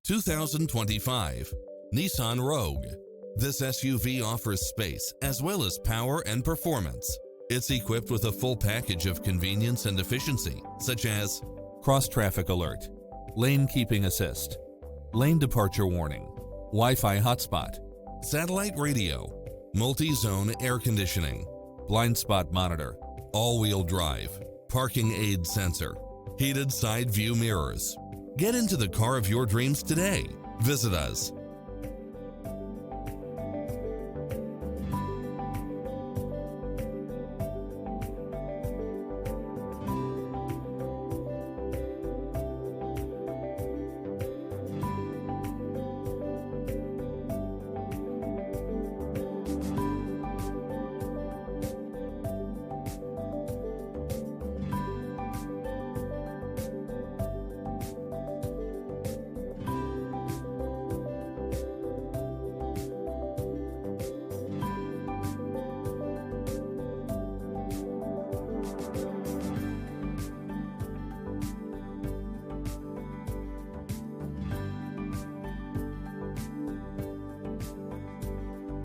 2025 Nissan Rogue. This SUV offers space as well as power and performance. It's equipped with a full package of convenience and efficiency, such as cross-traffic alert, lane keeping assist, lane departure warning, Wi-Fi hotspot, satellite radio, multi-zone air conditioning, blind spot monitor, all-wheel drive, parking aid sensor, heated side view mirrors. Get into the car of your dreams today. Visit us.